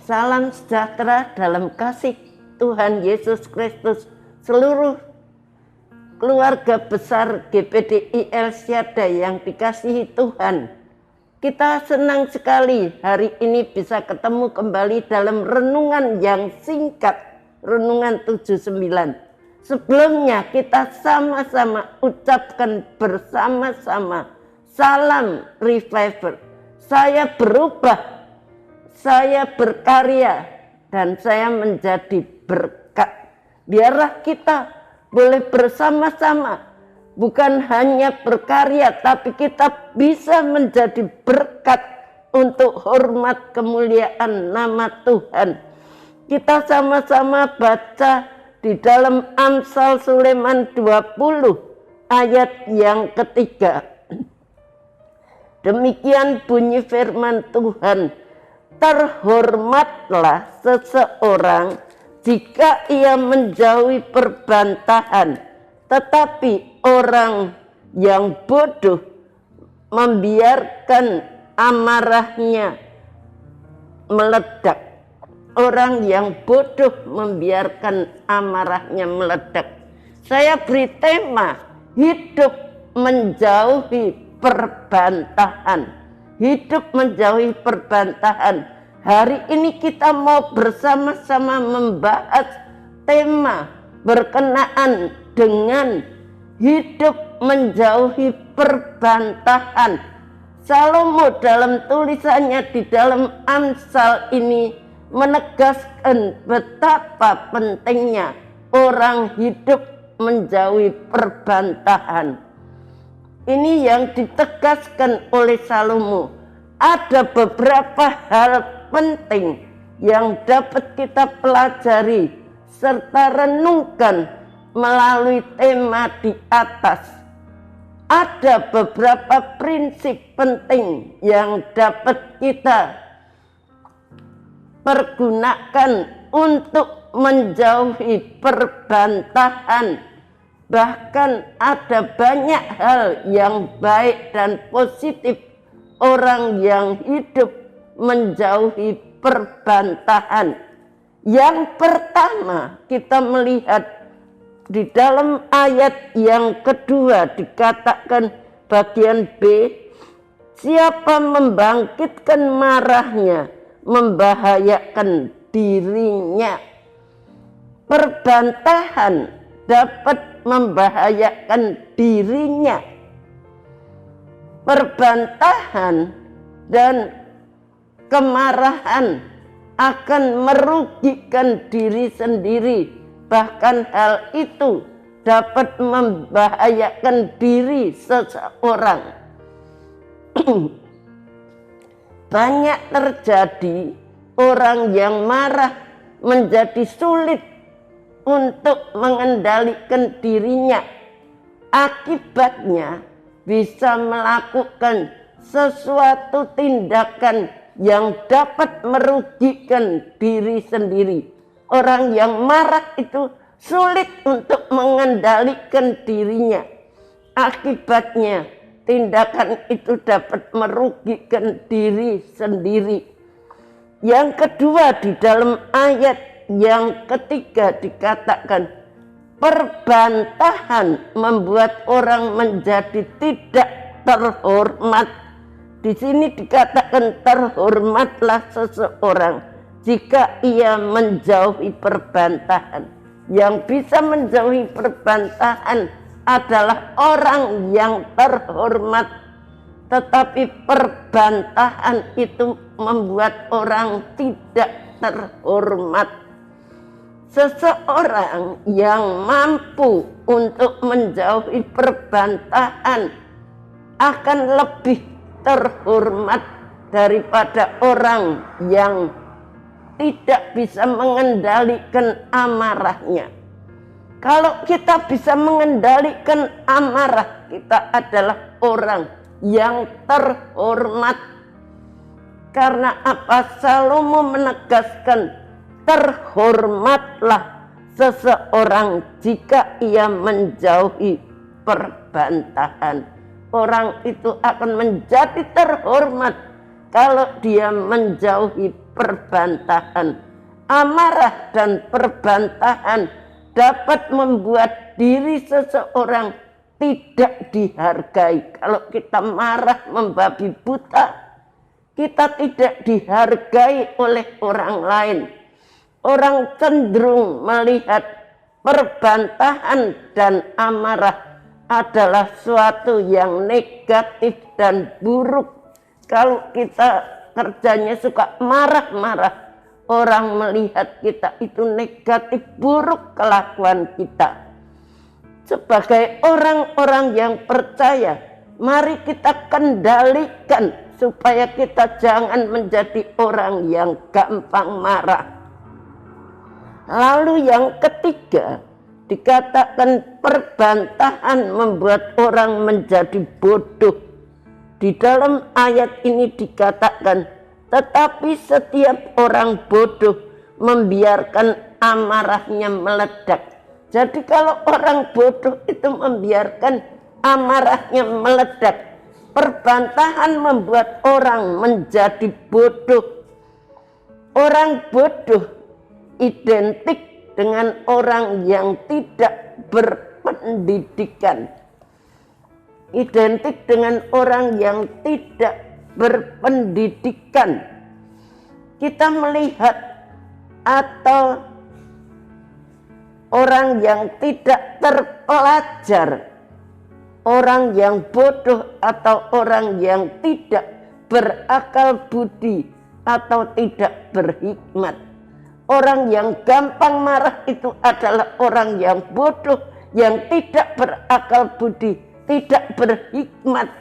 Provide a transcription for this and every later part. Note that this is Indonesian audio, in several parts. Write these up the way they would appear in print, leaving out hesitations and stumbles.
Salam sejahtera dalam kasih Tuhan Yesus Kristus seluruh keluarga besar GPDI El Shaddai yang dikasihi Tuhan. Kita senang sekali hari ini bisa ketemu kembali dalam renungan yang singkat, renungan 79. Sebelumnya kita sama-sama ucapkan bersama-sama salam revival. Saya berubah, saya berkarya, dan saya menjadi berkat. Biarlah kita boleh bersama-sama, bukan hanya berkarya, tapi kita bisa menjadi berkat untuk hormat kemuliaan nama Tuhan. Kita sama-sama baca di dalam Amsal Sulaiman 20 ayat yang ketiga. Demikian bunyi firman Tuhan, terhormatlah seseorang jika ia menjauhi perbantahan, tetapi orang yang bodoh membiarkan amarahnya meledak. Orang yang bodoh membiarkan amarahnya meledak. Saya beri tema hidup menjauhi perbantahan. Hidup menjauhi perbantahan. Hari ini kita mau bersama-sama membahas tema berkenaan dengan hidup menjauhi perbantahan. Salomo dalam tulisannya di dalam Amsal ini menegaskan betapa pentingnya orang hidup menjauhi perbantahan. Ini yang ditegaskan oleh Salomo. Ada beberapa hal penting yang dapat kita pelajari serta renungkan melalui tema di atas. Ada beberapa prinsip penting yang dapat kita pergunakan untuk menjauhi perbantahan. Bahkan ada banyak hal yang baik dan positif orang yang hidup menjauhi perbantahan. Yang pertama, kita melihat di dalam ayat yang kedua dikatakan bagian B, siapa membangkitkan marahnya membahayakan dirinya. Perbantahan dapat membahayakan dirinya. Perbantahan dan kemarahan akan merugikan diri sendiri. Bahkan hal itu dapat membahayakan diri seseorang. Banyak terjadi orang yang marah menjadi sulit untuk mengendalikan dirinya. Akibatnya bisa melakukan sesuatu tindakan yang dapat merugikan diri sendiri. Orang yang marah itu sulit untuk mengendalikan dirinya. Akibatnya tindakan itu dapat merugikan diri sendiri. Yang kedua, di dalam ayat yang ketiga dikatakan perbantahan membuat orang menjadi tidak terhormat. Di sini dikatakan terhormatlah seseorang jika ia menjauhi perbantahan. Yang bisa menjauhi perbantahan adalah orang yang terhormat, tetapi perbantahan itu membuat orang tidak terhormat. Seseorang yang mampu untuk menjauhi perbantahan akan lebih terhormat daripada orang yang tidak bisa mengendalikan amarahnya. Kalau kita bisa mengendalikan amarah, kita adalah orang yang terhormat. Karena apa? Salomo menegaskan, terhormatlah seseorang jika ia menjauhi perbantahan. Orang itu akan menjadi terhormat kalau dia menjauhi perbantahan. Amarah dan perbantahan dapat membuat diri seseorang tidak dihargai. Kalau kita marah membabi buta, kita tidak dihargai oleh orang lain. Orang cenderung melihat perbantahan dan amarah adalah suatu yang negatif dan buruk. Kalau kita kerjanya suka marah-marah, orang melihat kita itu negatif, buruk kelakuan kita. Sebagai orang-orang yang percaya, mari kita kendalikan supaya kita jangan menjadi orang yang gampang marah. Lalu yang ketiga, dikatakan perbantahan membuat orang menjadi bodoh. Di dalam ayat ini dikatakan, tetapi setiap orang bodoh membiarkan amarahnya meledak. Jadi kalau orang bodoh itu membiarkan amarahnya meledak, perbantahan membuat orang menjadi bodoh. Orang bodoh identik dengan orang yang tidak berpendidikan. Identik dengan orang yang tidak berpendidikan. Kita melihat atau orang yang tidak terpelajar, orang yang bodoh atau orang yang tidak berakal budi atau tidak berhikmat. Orang yang gampang marah itu adalah orang yang bodoh, yang tidak berakal budi, tidak berhikmat,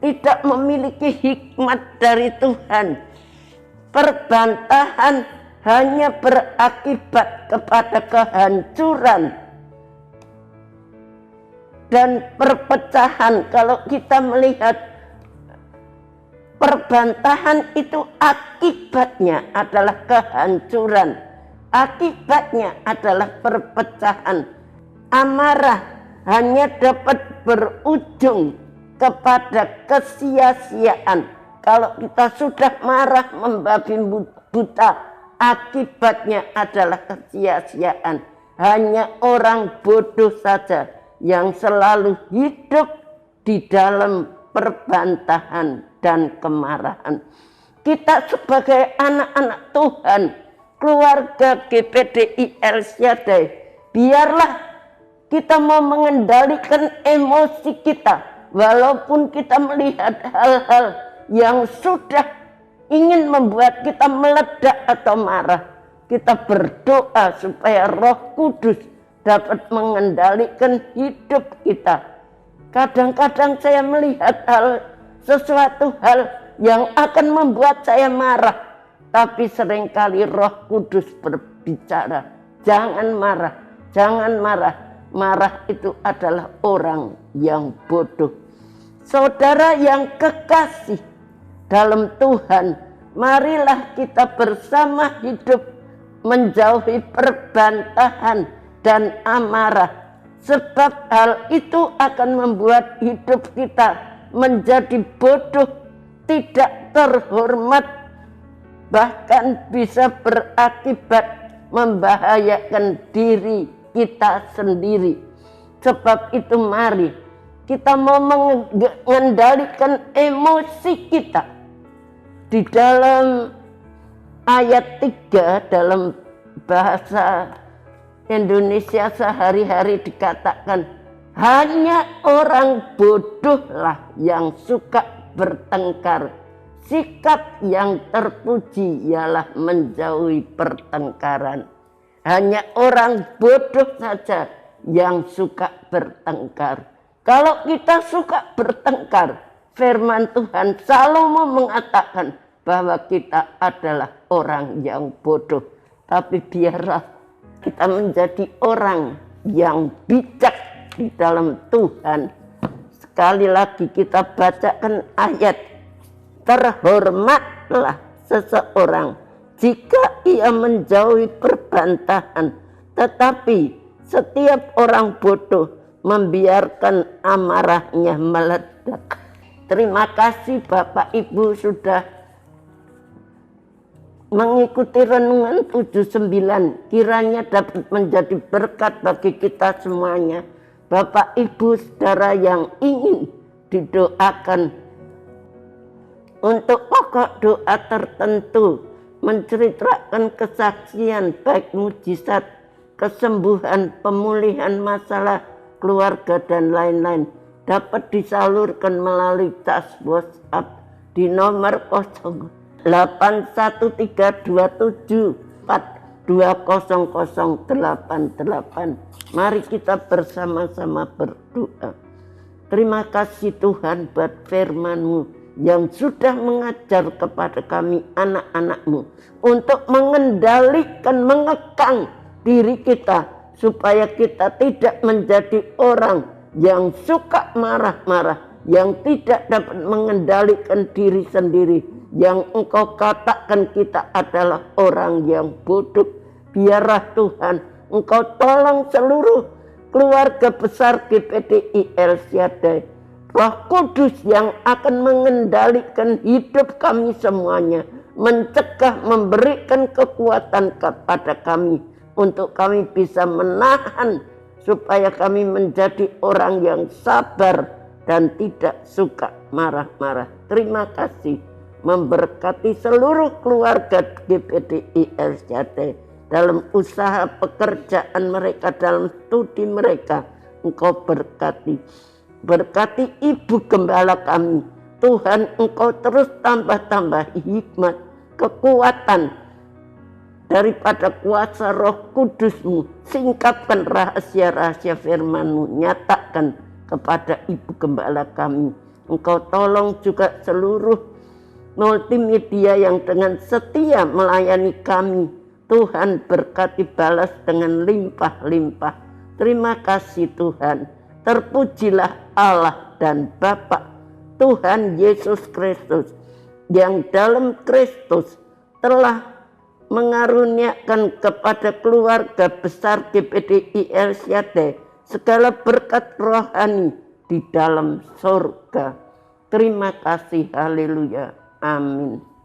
tidak memiliki hikmat dari Tuhan. Perbantahan hanya berakibat kepada kehancuran dan perpecahan. Kalau kita melihat perbantahan itu akibatnya adalah kehancuran, akibatnya adalah perpecahan. Amarah hanya dapat berujung kepada kesia-siaan. Kalau kita sudah marah membabi buta, akibatnya adalah kesia-siaan. Hanya orang bodoh saja yang selalu hidup di dalam perbantahan dan kemarahan. Kita sebagai anak-anak Tuhan, keluarga GPDI El Shaddai, biarlah kita mau mengendalikan emosi kita. Walaupun kita melihat hal-hal yang sudah ingin membuat kita meledak atau marah, kita berdoa supaya Roh Kudus dapat mengendalikan hidup kita. Kadang-kadang saya melihat sesuatu hal yang akan membuat saya marah, tapi seringkali Roh Kudus berbicara, jangan marah, jangan marah. Marah itu adalah orang yang bodoh. Saudara yang kekasih dalam Tuhan, marilah kita bersama hidup menjauhi perbantahan dan amarah. Sebab hal itu akan membuat hidup kita menjadi bodoh, tidak terhormat, bahkan bisa berakibat membahayakan diri kita sendiri. Sebab itu mari kita mau mengendalikan emosi kita. Di dalam ayat 3 dalam bahasa Indonesia sehari-hari dikatakan, hanya orang bodohlah yang suka bertengkar. Sikap yang terpuji ialah menjauhi pertengkaran. Hanya orang bodoh saja yang suka bertengkar. Kalau kita suka bertengkar, firman Tuhan Salomo mengatakan bahwa kita adalah orang yang bodoh. Tapi biarlah kita menjadi orang yang bijak di dalam Tuhan. Sekali lagi kita bacakan ayat, terhormatlah seseorang jika ia menjauhi perbantahan, tetapi setiap orang bodoh membiarkan amarahnya meledak. Terima kasih Bapak Ibu sudah mengikuti renungan 79 kiranya dapat menjadi berkat bagi kita semuanya. Bapak, Ibu, Saudara yang ingin didoakan untuk pokok doa tertentu, menceritakan kesaksian baik mujizat, kesembuhan, pemulihan masalah keluarga dan lain-lain, dapat disalurkan melalui tas WhatsApp di nomor 081327420088. Mari kita bersama-sama berdoa. Terima kasih Tuhan buat firman-Mu yang sudah mengajar kepada kami anak-anak-Mu untuk mengendalikan, mengekang diri kita supaya kita tidak menjadi orang yang suka marah-marah, yang tidak dapat mengendalikan diri sendiri, yang Engkau katakan kita adalah orang yang bodoh. Biarlah Tuhan Engkau tolong seluruh keluarga besar GPDI El Shaddai, Roh Kudus yang akan mengendalikan hidup kami semuanya, mencegah, memberikan kekuatan kepada kami untuk kami bisa menahan supaya kami menjadi orang yang sabar dan tidak suka marah-marah. Terima kasih, memberkati seluruh keluarga GPDI El Shaddai dalam usaha pekerjaan mereka, dalam studi mereka. Engkau berkati. Berkati Ibu Gembala kami. Tuhan, Engkau terus tambah-tambah hikmat, kekuatan daripada kuasa Roh Kudus-Mu. Singkapkan rahasia-rahasia firman-Mu. Nyatakan kepada Ibu Gembala kami. Engkau tolong juga seluruh multimedia yang dengan setia melayani kami. Tuhan berkati, balas dengan limpah-limpah. Terima kasih Tuhan. Terpujilah Allah dan Bapa Tuhan Yesus Kristus, yang dalam Kristus telah mengaruniakan kepada keluarga besar GPDI El Shaddai segala berkat rohani di dalam surga. Terima kasih, haleluya, amin.